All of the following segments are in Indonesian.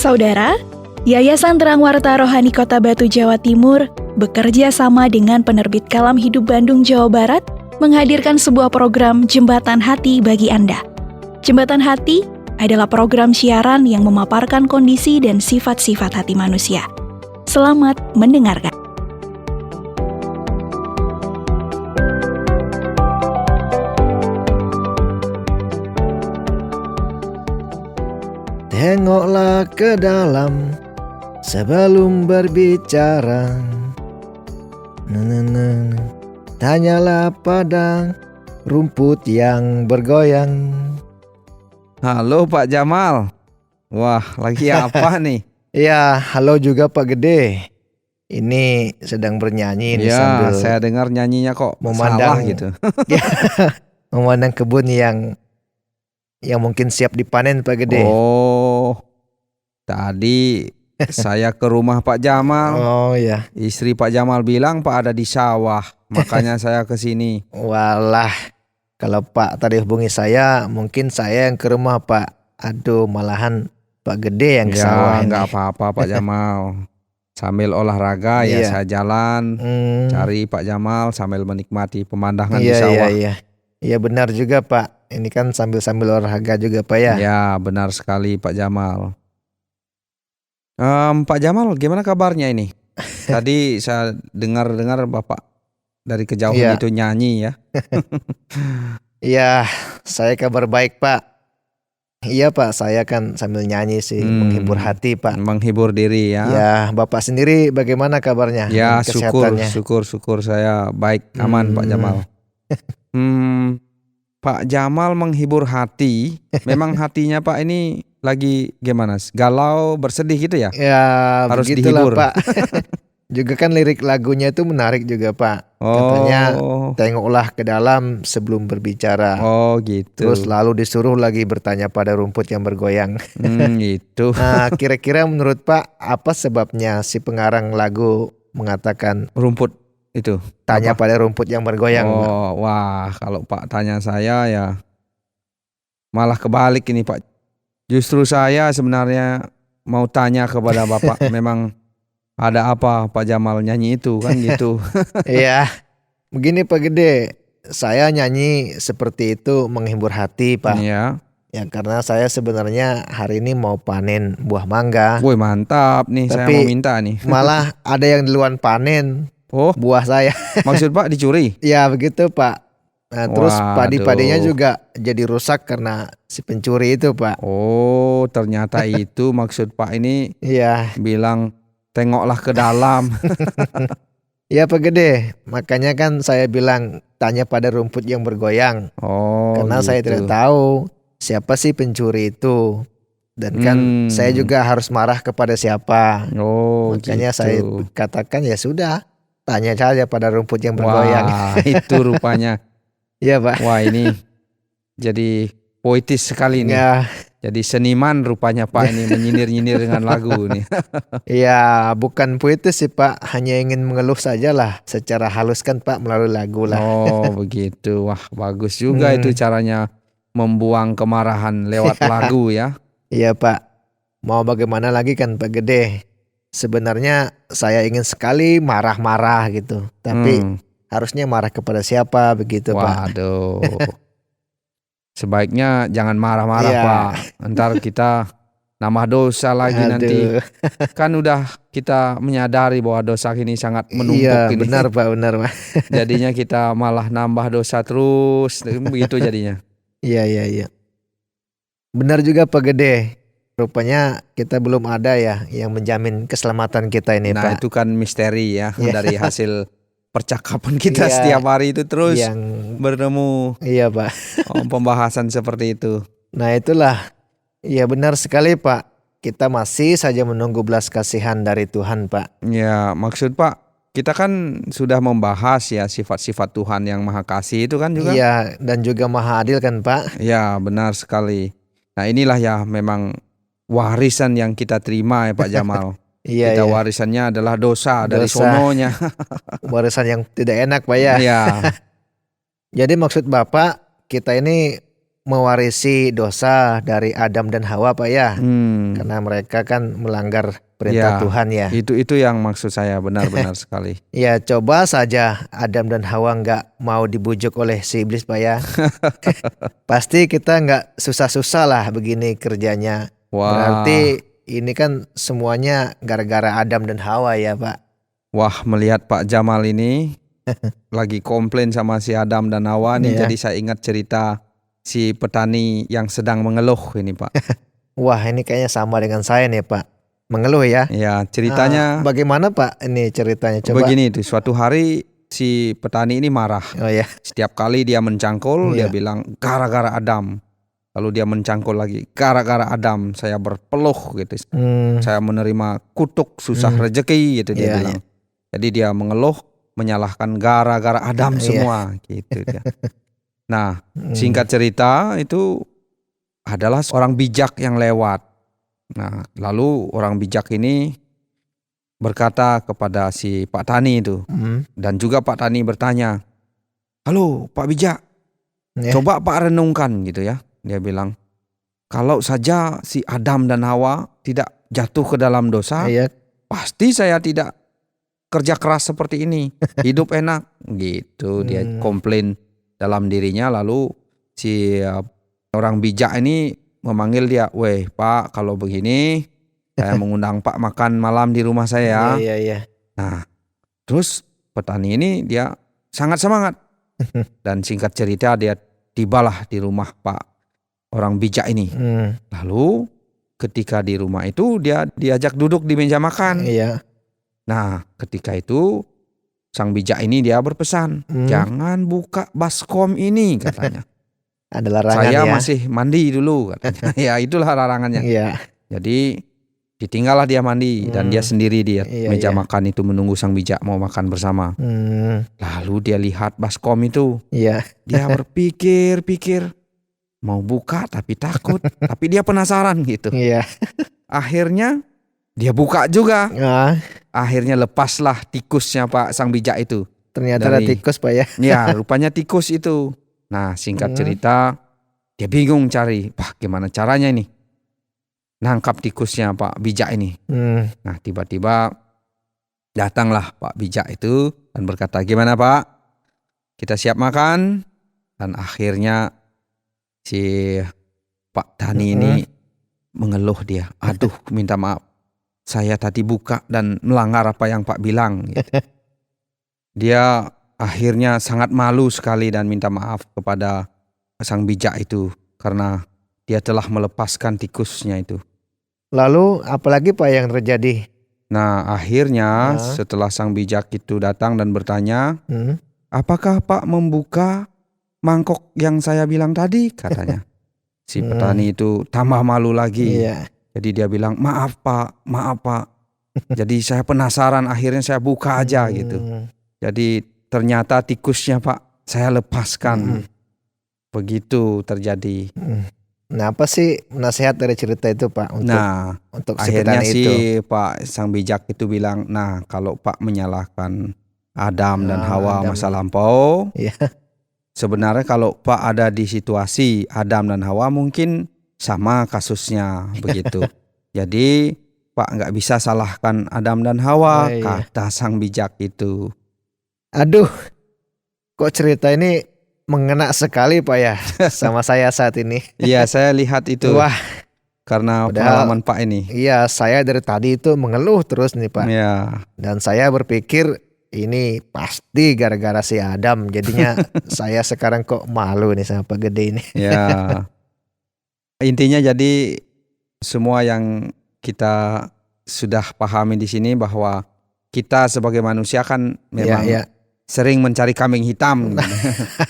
Saudara, Yayasan Terang Warta Rohani Kota Batu, Jawa Timur bekerja sama dengan penerbit Kalam Hidup Bandung, Jawa Barat menghadirkan sebuah program Jembatan Hati bagi Anda. Jembatan Hati adalah program siaran yang memaparkan kondisi dan sifat-sifat hati manusia. Selamat mendengarkan. Tengoklah ke dalam sebelum berbicara. Tanyalah pada rumput yang bergoyang. Halo Pak Jamal. Wah, lagi apa nih? Ya, halo juga Pak Gede. Ini sedang bernyanyi nih Ya, sambil saya dengar nyanyinya kok memandang salah gitu. memandang kebun yang mungkin siap dipanen Pak Gede. Oh, tadi saya ke rumah Pak Jamal. Oh ya. Istri Pak Jamal bilang Pak ada di sawah, makanya saya ke sini. Walah, kalau Pak tadi hubungi saya, mungkin saya yang ke rumah Pak. Aduh, malahan Pak Gede yang ke sawah Ya, ini. nggak apa-apa Pak Jamal. Sambil olahraga ya Iya. saya jalan cari Pak Jamal sambil menikmati pemandangan di sawah. Iya benar juga Pak. Ini kan sambil olahraga juga Pak ya. Ya, benar sekali Pak Jamal. Pak Jamal, gimana kabarnya ini? Tadi saya dengar Bapak dari kejauhan Iya. itu nyanyi ya. Iya, saya kabar baik Pak. Iya Pak, saya kan sambil nyanyi sih, menghibur hati Pak. Menghibur diri ya. Ya, Bapak sendiri bagaimana kabarnya? Ya, dan kesehatannya? syukur saya baik, aman Pak Jamal. Pak Jamal menghibur hati. Memang hatinya Pak ini lagi gimana? Galau, bersedih gitu ya? Ya, Harus begitulah dihibur. Pak. Juga kan lirik lagunya itu menarik juga Pak. Katanya tengoklah ke dalam sebelum berbicara. Oh gitu. Terus lalu disuruh lagi bertanya pada rumput yang bergoyang. Gitu. Nah, kira-kira menurut Pak apa sebabnya si pengarang lagu mengatakan Rumput itu. tanya Apa? pada rumput yang bergoyang? Pak? Wah, kalau Pak tanya saya ya malah kebalik ini Pak. Justru saya sebenarnya mau tanya kepada Bapak memang ada apa Pak Jamal nyanyi itu kan gitu. Iya, begini Pak Gede, saya nyanyi seperti itu menghibur hati Pak. Iya. Ya karena saya sebenarnya hari ini mau panen buah mangga. Woi mantap nih, saya Tapi mau minta nih. malah ada yang duluan panen Oh, buah saya. maksud Pak dicuri? Ya begitu Pak. Nah terus Waduh. padi-padinya juga jadi rusak karena si pencuri itu Pak. Oh, ternyata itu maksud Pak ini Iya. bilang tengoklah ke dalam. Ya Pak Gede, makanya kan saya bilang tanya pada rumput yang bergoyang. Oh, Karena saya gitu. tidak tahu siapa sih pencuri itu. Dan kan saya juga harus marah kepada siapa. Oh, Makanya gitu. saya katakan ya sudah, tanya saja pada rumput yang bergoyang. Wah, itu rupanya. Iya Pak. Wah, ini jadi poetis sekali nih. Ya, Jadi seniman rupanya Pak ini menyindir-nyindir dengan lagu nih. ya bukan puitis sih Pak, hanya ingin mengeluh saja lah secara halus kan Pak melalui lagu lah. Oh, begitu. Wah, bagus juga itu caranya membuang kemarahan lewat lagu ya. Iya Pak, mau bagaimana lagi kan Pak Gede. Sebenarnya saya ingin sekali marah-marah gitu, tapi harusnya marah kepada siapa begitu Pak. Waduh. Sebaiknya jangan marah-marah Iya. Pak. Ntar kita nambah dosa lagi nanti. Aduh. Kan udah kita menyadari bahwa dosa ini sangat menumpuk Iya ini. benar Pak, benar Pak. Jadinya kita malah nambah dosa terus. Begitu jadinya. Iya. Benar juga Pak Gede. Rupanya kita belum ada ya yang menjamin keselamatan kita ini Nah Pak. itu kan misteri ya. Iya. Dari hasil percakapan kita Iya. setiap hari itu terus Yang bertemu iya Pak. pembahasan seperti itu. Nah itulah. Iya benar sekali Pak. Kita masih saja menunggu belas kasihan dari Tuhan Pak. Ya maksud Pak, kita kan sudah membahas ya sifat-sifat Tuhan yang Maha Kasih itu kan juga. Iya, dan juga Maha Adil kan Pak. Ya benar sekali. Nah inilah ya memang warisan yang kita terima ya Pak Jamal. Iya, Kita iya. warisannya adalah dosa dari Dosa. sononya. Warisan yang tidak enak Pak ya. Iya. Jadi maksud Bapak, kita ini mewarisi dosa dari Adam dan Hawa Pak ya. Karena mereka kan melanggar perintah Ya, Tuhan ya. itu yang maksud saya, benar-benar sekali. Ya coba saja Adam dan Hawa nggak mau dibujuk oleh si iblis Pak ya. Pasti kita nggak susah-susah lah begini kerjanya. Wah, Berarti ini kan semuanya gara-gara Adam dan Hawa ya Pak. wah, melihat Pak Jamal ini lagi komplain sama si Adam dan Hawa nih, Iya. jadi saya ingat cerita si petani yang sedang mengeluh ini Pak. Wah ini kayaknya sama dengan saya nih Pak. Mengeluh ya. Ya, ceritanya Bagaimana Pak ini ceritanya coba. begini tuh, suatu hari si petani ini marah. Oh ya. Setiap kali dia mencangkul, dia Iya. bilang gara-gara Adam. Lalu dia mencangkul lagi, gara-gara Adam saya berpeluh gitu. Saya menerima kutuk susah rezeki gitu dia Iya, bilang. Jadi dia mengeluh, menyalahkan gara-gara Adam Iya. semua gitu dia. Nah, singkat cerita itu adalah seorang bijak yang lewat. Nah, lalu orang bijak ini berkata kepada si Pak Tani itu, dan juga Pak Tani bertanya, "Halo Pak Bijak, Ya. coba Pak renungkan," gitu ya. Dia bilang, "Kalau saja si Adam dan Hawa tidak jatuh ke dalam dosa, Iya. pasti saya tidak kerja keras seperti ini, hidup enak." Gitu dia komplain dalam dirinya. Lalu si orang bijak ini memanggil dia, "Weh Pak, kalau begini saya mengundang Pak makan malam di rumah saya." Iya. Nah, terus petani ini dia sangat semangat. Dan singkat cerita dia tibalah di rumah Pak orang bijak ini. Lalu ketika di rumah itu dia diajak duduk di meja makan. Iya. Nah, ketika itu sang bijak ini dia berpesan, "Jangan buka baskom ini," katanya. Ada larangan "Saya ya. masih mandi dulu," katanya. Ya, itulah larangannya. Iya. Jadi ditinggallah dia mandi dan dia sendiri di Iya, meja iya. makan itu menunggu sang bijak mau makan bersama. Lalu dia lihat baskom itu. Iya. Dia berpikir-pikir mau buka tapi takut, tapi dia penasaran gitu. Iya. Akhirnya dia buka juga. Ah, Akhirnya lepaslah tikusnya Pak sang bijak itu. ternyata ada Dari- tikus Pak ya. Ya, rupanya tikus itu. Nah, singkat cerita dia bingung cari, "Wah, gimana caranya ini nangkap tikusnya Pak bijak ini?" Nah, tiba-tiba datanglah Pak bijak itu dan berkata, "Gimana Pak? Kita siap makan?" Dan akhirnya si Pak Tani ini mengeluh dia, "Aduh, minta maaf. Saya tadi buka dan melanggar apa yang Pak bilang." Gitu. Dia akhirnya sangat malu sekali dan minta maaf kepada sang bijak itu karena dia telah melepaskan tikusnya itu. Lalu apalagi Pak yang terjadi? Nah, akhirnya setelah sang bijak itu datang dan bertanya, "Apakah Pak membuka mangkok yang saya bilang tadi?" katanya. Si petani itu tambah malu lagi. Iya. Jadi dia bilang, maaf Pak. Jadi saya penasaran, akhirnya saya buka aja gitu. Jadi ternyata tikusnya Pak saya lepaskan. Begitu terjadi. Nah apa sih nasihat dari cerita itu Pak untuk si Akhirnya petani si itu? Pak sang bijak itu bilang, "Nah, kalau Pak menyalahkan Adam dan Hawa Adam. masa lampau, Iya. sebenarnya kalau Pak ada di situasi Adam dan Hawa mungkin sama kasusnya begitu. Jadi Pak nggak bisa salahkan Adam dan Hawa," Oh, iya. kata sang bijak itu. Aduh, kok cerita ini mengena sekali Pak ya sama saya saat ini. Iya, saya lihat itu Wah, karena padahal- pengalaman Pak ini. iya saya dari tadi itu mengeluh terus nih Pak. Ya, Dan saya berpikir ini pasti gara-gara si Adam. Jadinya saya sekarang kok malu nih sama Pak Gede ini. ya. Intinya jadi semua yang kita sudah pahami di sini bahwa kita sebagai manusia kan memang Iya. sering mencari kambing hitam.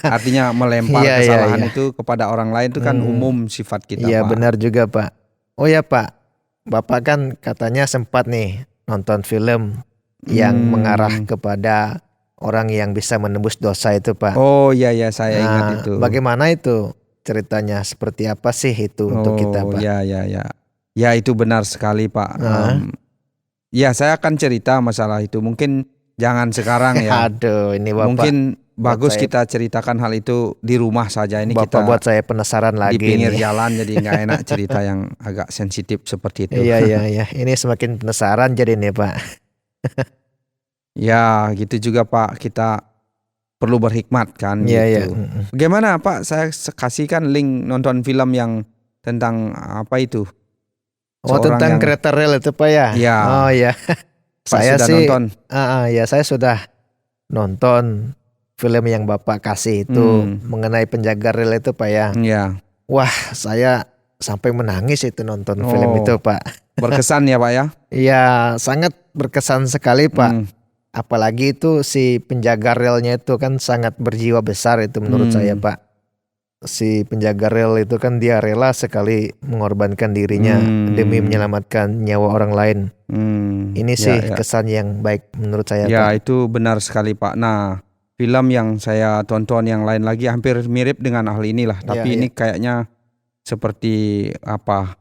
Artinya melempar Iya, kesalahan iya. itu kepada orang lain itu kan umum sifat kita, Iya Pak. benar juga Pak. Oh ya Pak, Bapak kan katanya sempat nih nonton film yang mengarah kepada orang yang bisa menebus dosa itu Pak. Oh iya saya ingat Nah, itu. bagaimana itu ceritanya? Seperti apa sih itu untuk kita Pak? Ya. Ya itu benar sekali Pak. Ya saya akan cerita masalah itu. Mungkin jangan sekarang ya. Aduh, ini Bapak. Mungkin bagus saya- kita ceritakan hal itu di rumah saja. Ini Bapak kita buat saya penasaran di lagi pinggir nih. jalan jadi nggak enak cerita yang agak sensitif seperti itu. Iya. Ini semakin penasaran jadi nih Pak. Ya gitu juga Pak, kita perlu berhikmat kan Iya. gitu. Bagaimana Pak, saya kasihkan link nonton film yang tentang apa itu? Oh Seorang tentang yang- kereta rel itu Pak ya? Iya. Oh iya. Pak Saya sudah sih, nonton. ya saya sudah nonton film yang Bapak kasih itu mengenai penjaga rel itu Pak ya. Ya, Wah saya sampai menangis itu nonton film Oh. itu Pak. berkesan ya Pak ya. Iya sangat berkesan sekali Pak. Hmm. Apalagi itu si penjaga relnya itu kan sangat berjiwa besar itu menurut saya Pak. Si penjaga rel itu kan dia rela sekali mengorbankan dirinya demi menyelamatkan nyawa orang lain. Ini sih Ya. kesan yang baik menurut saya Ya Pak. itu benar sekali Pak. Nah film yang saya tonton yang lain lagi hampir mirip dengan hal inilah. Tapi Ya, ini kayaknya seperti apa,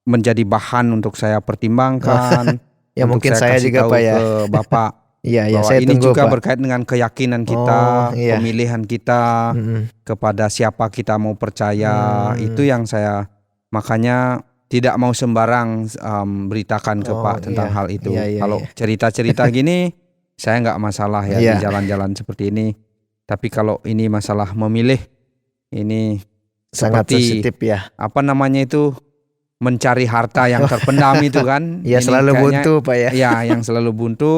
menjadi bahan untuk saya pertimbangkan. Ya untuk mungkin saya kasih juga tahu Pak ya. ke Bapak. Iya Bahwa saya ini tunggu juga Pak. berkait dengan keyakinan kita, Oh, iya. pemilihan kita, kepada siapa kita mau percaya. Itu yang saya makanya tidak mau sembarang beritakan ke Oh, Pak tentang iya. hal itu. Iya. Kalau cerita-cerita gini saya nggak masalah ya Iya. di jalan-jalan seperti ini. Tapi kalau ini masalah memilih, ini Sangat seperti sensitif ya. apa namanya itu, mencari harta yang terpendam itu kan. Ya Ini selalu kayaknya- buntu Pak ya. Ya, yang selalu buntu.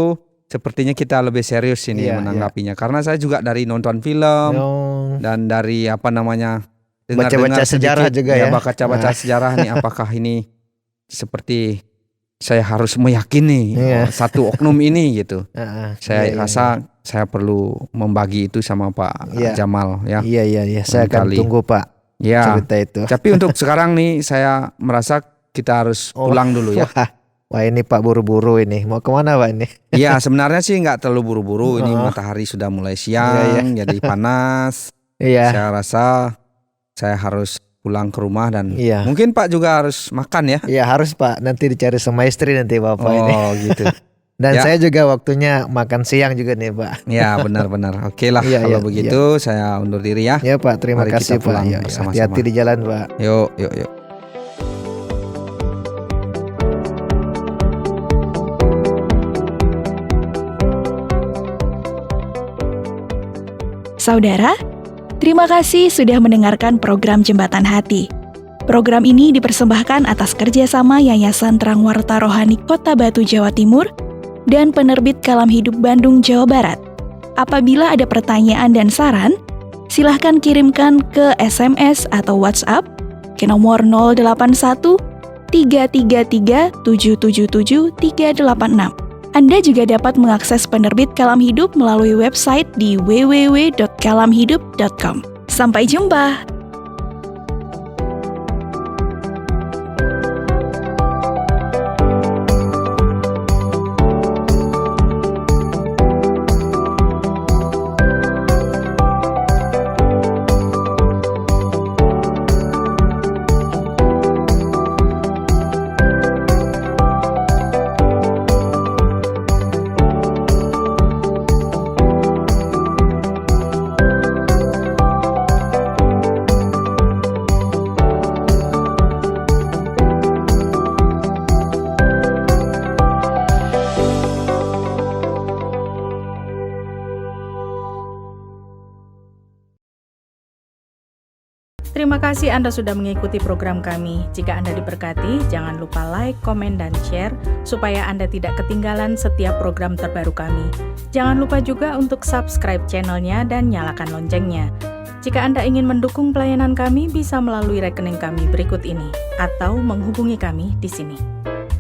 Sepertinya kita lebih serius ini Iya, menanggapinya. Karena saya juga dari nonton film Oh, dan dari apa namanya, Baca-baca sejarah juga ya. Baca-baca sejarah nih. Apakah ini seperti saya harus meyakini Iya. satu oknum ini gitu. Saya iya, rasa saya perlu membagi itu sama Pak Iya. Jamal ya. Iya. Saya akan Barangkali. tunggu Pak Ya. cerita itu. Tapi untuk sekarang nih saya merasa kita harus Oh. pulang dulu ya. Wah ini Pak buru-buru ini. Mau kemana Pak ini? Iya sebenarnya sih nggak terlalu buru-buru. Ini Oh. matahari sudah mulai siang, jadi panas. Iya. Saya rasa saya harus pulang ke rumah dan Iya. mungkin Pak juga harus makan ya. Iya harus Pak. Nanti dicari sama istri nanti Bapak ini. Oh gitu. Dan Ya. saya juga waktunya makan siang juga nih Pak. Ya benar-benar. Oke lah Iya, kalau iya, begitu saya undur diri ya. Ya Pak, terima Mari kasih kita Pak. pulang Ya, bersama-sama. hati-hati di jalan Pak. Yuk. Saudara, terima kasih sudah mendengarkan program Jembatan Hati. Program ini dipersembahkan atas kerjasama Yayasan Terang Warta Rohani Kota Batu, Jawa Timur, dan Penerbit Kalam Hidup Bandung, Jawa Barat. Apabila ada pertanyaan dan saran, silahkan kirimkan ke SMS atau WhatsApp ke nomor 081 333 777 386. Anda juga dapat mengakses penerbit Kalam Hidup melalui website di www.kalamhidup.com. Sampai jumpa! Terima kasih Anda sudah mengikuti program kami. Jika Anda diberkati, jangan lupa like, komen, dan share supaya Anda tidak ketinggalan setiap program terbaru kami. Jangan lupa juga untuk subscribe channelnya dan nyalakan loncengnya. Jika Anda ingin mendukung pelayanan kami, bisa melalui rekening kami berikut ini atau menghubungi kami di sini.